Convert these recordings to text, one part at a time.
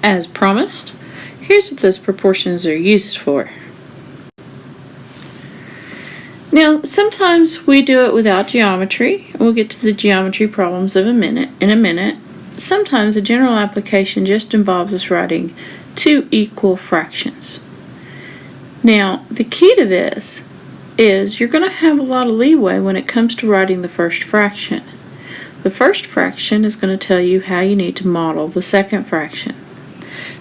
As promised, here's what those proportions are used for. Now, sometimes we do it without geometry. We'll get to the geometry problems in a minute. Sometimes a general application just involves us writing two equal fractions. Now, the key to this is you're going to have a lot of leeway when it comes to writing the first fraction. The first fraction is going to tell you how you need to model the second fraction.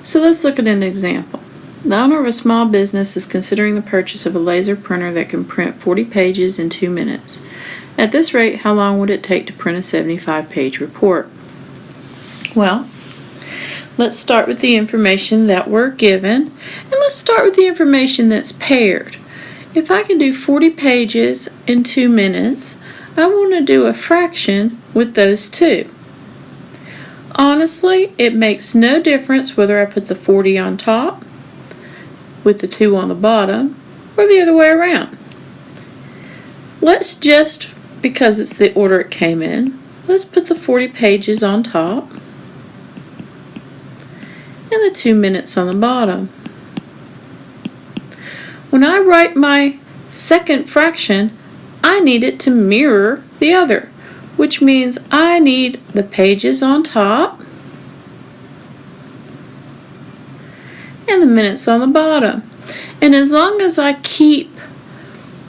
So let's look at an example. The owner of a small business is considering the purchase of a laser printer that can print 40 pages in 2 minutes. At this rate, how long would it take to print a 75-page report? Well, let's start with the information that we're given, and let's start with the information that's paired. If I can do 40 pages in 2 minutes, I want to do a fraction with those two. Honestly, it makes no difference whether I put the 40 on top with the 2 on the bottom or the other way around. Let's just, because it's the order it came in, let's put the 40 pages on top and the 2 minutes on the bottom. When I write my second fraction, I need it to mirror the other, which means I need the pages on top and the minutes on the bottom. And as long as I keep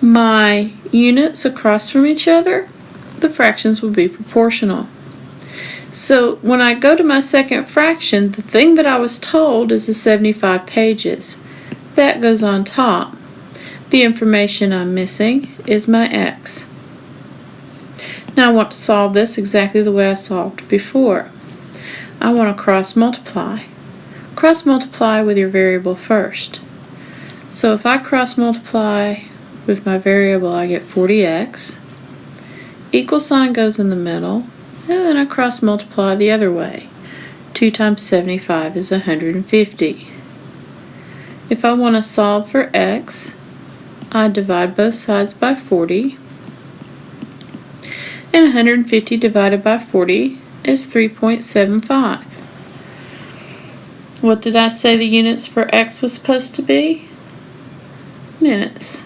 my units across from each other, the fractions will be proportional. So when I go to my second fraction, the thing that I was told is the 75 pages. That goes on top. The information I'm missing is my x. Now I want to solve this exactly the way I solved before. I want to cross multiply. Cross multiply with your variable first. So if I cross multiply with my variable, I get 40x. Equal sign goes in the middle, and then I cross multiply the other way. 2 times 75 is 150. If I want to solve for x, I divide both sides by 40. And 150 divided by 40 is 3.75. What did I say the units for x was supposed to be? Minutes.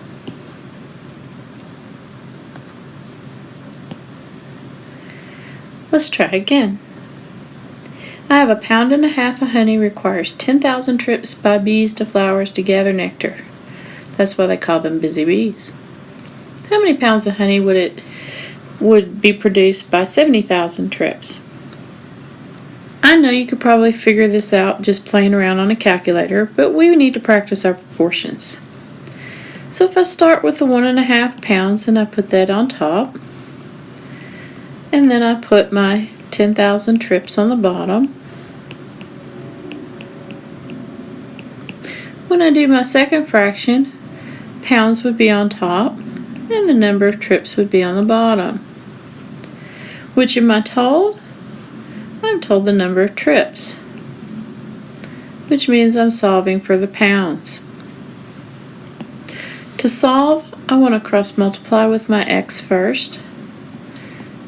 Let's try again. I have 1.5 pounds of honey requires 10,000 trips by bees to flowers to gather nectar. That's why they call them busy bees. How many pounds of honey would be produced by 70,000 trips? I know you could probably figure this out just playing around on a calculator, but we need to practice our proportions. So if I start with the 1.5 pounds and I put that on top, and then I put my 10,000 trips on the bottom. When I do my second fraction, pounds would be on top and the number of trips would be on the bottom. Which am I told? I'm told the number of trips, which means I'm solving for the pounds. To solve, I want to cross multiply with my x first.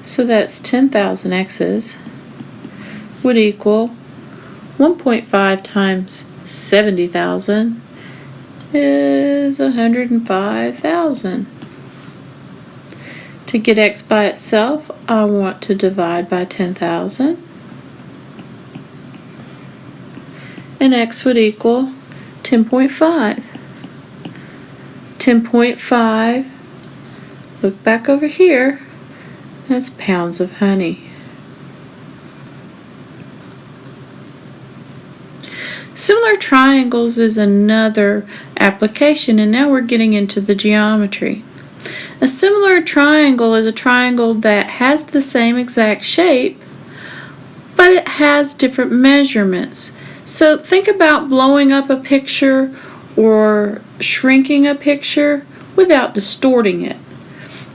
So that's 10,000 x's would equal 1.5 times 70,000 is 105,000. To get x by itself, I want to divide by 10,000. And x would equal 10.5. 10.5, look back over here, that's pounds of honey. Similar triangles is another application, and now we're getting into the geometry. A similar triangle is a triangle that has the same exact shape, but it has different measurements. So think about blowing up a picture or shrinking a picture without distorting it.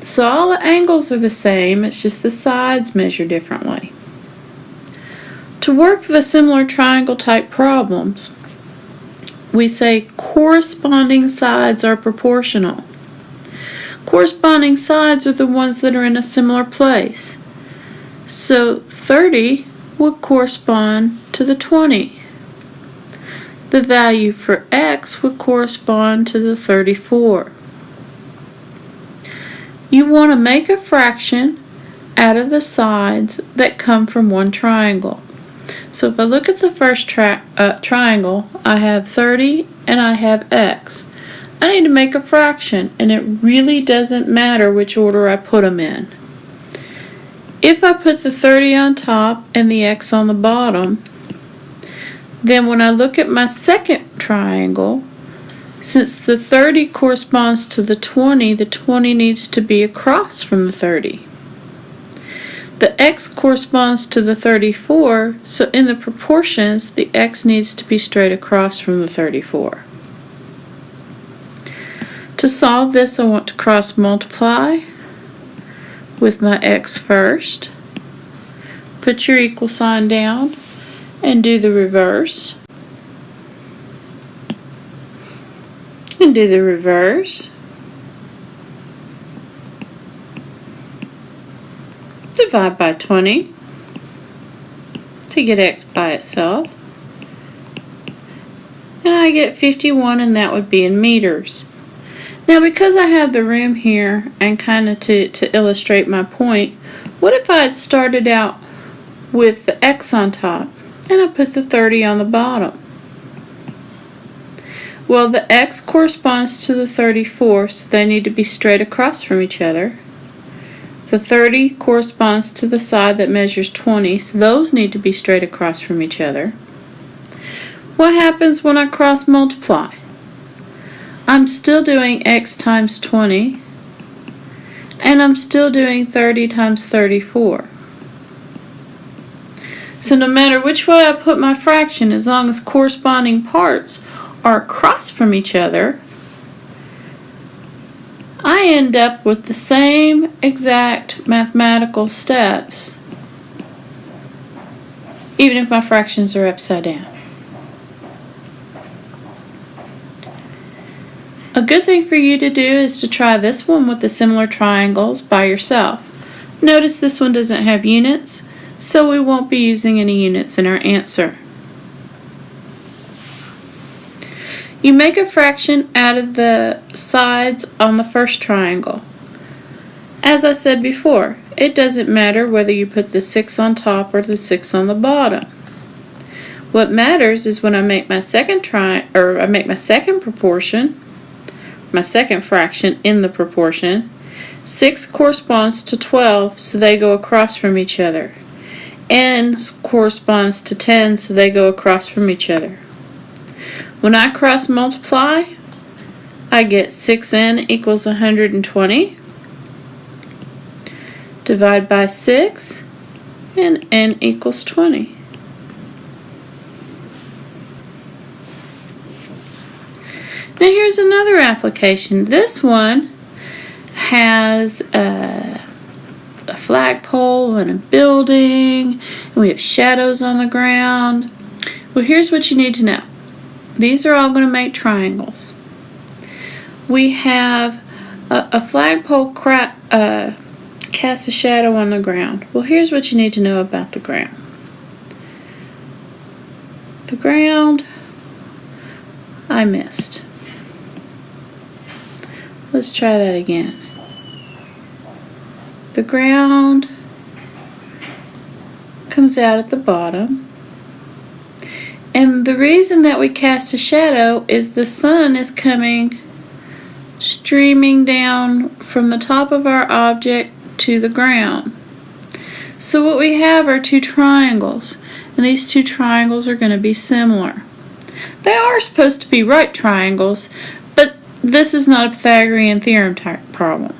So all the angles are the same, it's just the sides measure differently. To work with the similar triangle type problems, we say corresponding sides are proportional. Corresponding sides are the ones that are in a similar place. So 30 would correspond to the 20. the value for x would correspond to the 34. You want to make a fraction out of the sides that come from one triangle. So if I look at the first triangle, I have 30 and I have x. I need to make a fraction, and it really doesn't matter which order I put them in. If I put the 30 on top and the x on the bottom, then when I look at my second triangle, since the 30 corresponds to the 20 needs to be across from the 30. The x corresponds to the 34, so in the proportions, the x needs to be straight across from the 34. To solve this, I want to cross multiply with my x first. Put your equal sign down and do the reverse. And do the reverse. Divide by 20 to get x by itself. And I get 51, and that would be in meters. Now, because I have the room here and kind of to illustrate my point, what if I had started out with the x on top and I put the 30 on the bottom? Well, the x corresponds to the 34, so they need to be straight across from each other. The 30 corresponds to the side that measures 20, so those need to be straight across from each other. What happens when I cross multiply? I'm still doing x times 20, and I'm still doing 30 times 34. So no matter which way I put my fraction, as long as corresponding parts are across from each other, I end up with the same exact mathematical steps, even if my fractions are upside down. A good thing for you to do is to try this one with the similar triangles by yourself. Notice this one doesn't have units, so we won't be using any units in our answer. You make a fraction out of the sides on the first triangle. As I said before, it doesn't matter whether you put the 6 on top or the 6 on the bottom. What matters is when I make my second proportion, my second fraction in the proportion, 6 corresponds to 12, so they go across from each other. N corresponds to 10, so they go across from each other. When I cross multiply, I get 6n equals 120. Divide by 6, and n equals 20. Now here's another application. This one has a flagpole and a building, and we have shadows on the ground. Well, here's what you need to know. These are all going to make triangles. We have a flagpole casts a shadow on the ground. Well, here's what you need to know about the ground. The ground, I missed. Let's try that again. The ground comes out at the bottom. And the reason that we cast a shadow is the sun is coming streaming down from the top of our object to the ground. So what we have are two triangles, and these two triangles are going to be similar. They are supposed to be right triangles, but this is not a Pythagorean theorem type problem.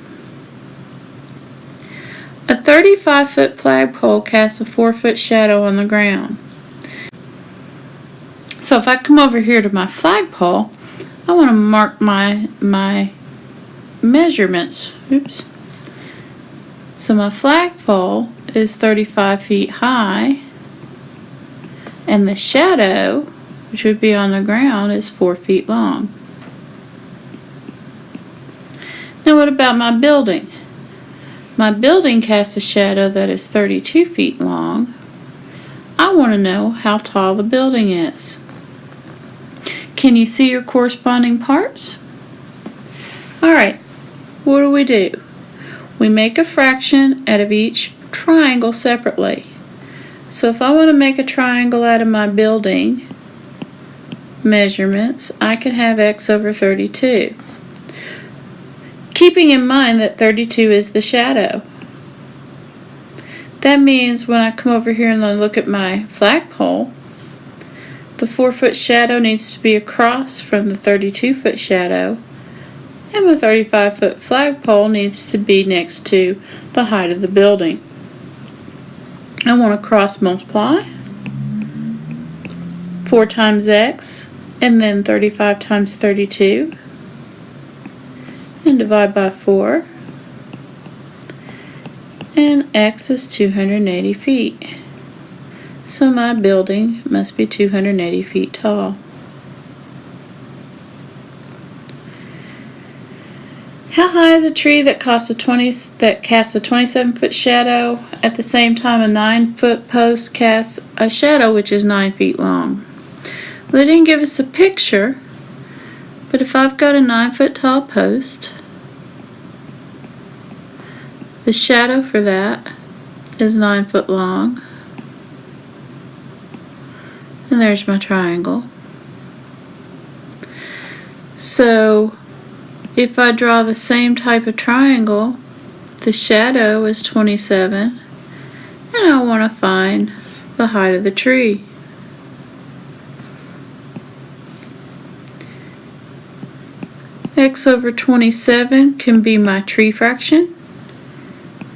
A 35-foot flagpole casts a 4-foot shadow on the ground. So if I come over here to my flagpole, I want to mark my measurements. Oops. So my flagpole is 35 feet high, and the shadow, which would be on the ground, is 4 feet long. Now what about my building? My building casts a shadow that is 32 feet long. I want to know how tall the building is. Can you see your corresponding parts? Alright, what do? We make a fraction out of each triangle separately. So if I want to make a triangle out of my building measurements, I can have x over 32. Keeping in mind that 32 is the shadow. That means when I come over here and I look at my flagpole, the 4-foot shadow needs to be across from the 32-foot shadow, and my 35-foot flagpole needs to be next to the height of the building. I want to cross multiply 4 times x and then 35 times 32 and divide by 4, and x is 280 feet. So my building must be 280 feet tall. How high is a tree that casts a 27-foot shadow at the same time a 9-foot post casts a shadow which is 9 feet long? Well, they didn't give us a picture, but if I've got a 9-foot tall post, the shadow for that is 9 foot long. And there's my triangle. So if I draw the same type of triangle, the shadow is 27, and I want to find the height of the tree. X over 27 can be my tree fraction,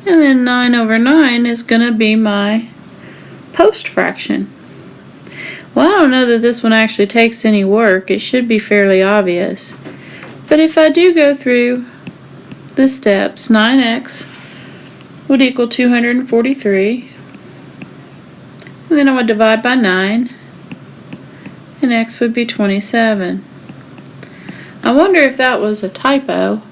and then 9 over 9 is going to be my post fraction. Well, I don't know that this one actually takes any work. It should be fairly obvious. But if I do go through the steps, 9x would equal 243. And then I would divide by 9, and x would be 27. I wonder if that was a typo,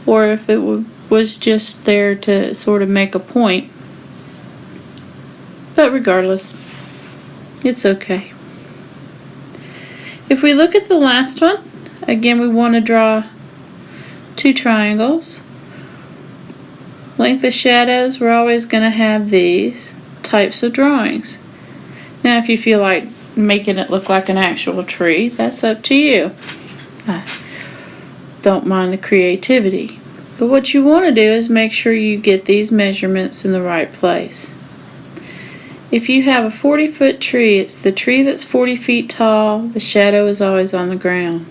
or if it was just there to sort of make a point. But regardless, it's okay. If we look at the last one, again we want to draw 2 triangles. Length of shadows, we're always going to have these types of drawings. Now if you feel like making it look like an actual tree, that's up to you. I don't mind the creativity. But what you want to do is make sure you get these measurements in the right place. If you have a 40-foot tree, it's the tree that's 40 feet tall, the shadow is always on the ground.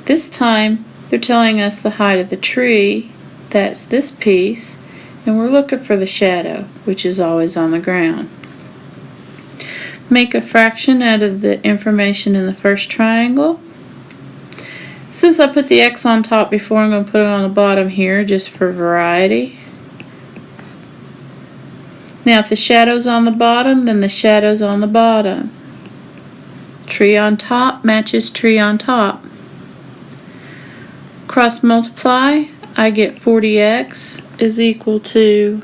This time, they're telling us the height of the tree, that's this piece, and we're looking for the shadow, which is always on the ground. Make a fraction out of the information in the first triangle. Since I put the x on top before, I'm going to put it on the bottom here just for variety. Now if the shadow's on the bottom, then the shadow's on the bottom. Tree on top matches tree on top. Cross multiply, I get 40x is equal to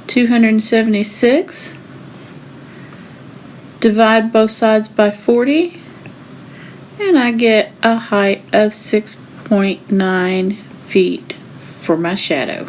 276. Divide both sides by 40, and I get a height of 6.9 feet for my shadow.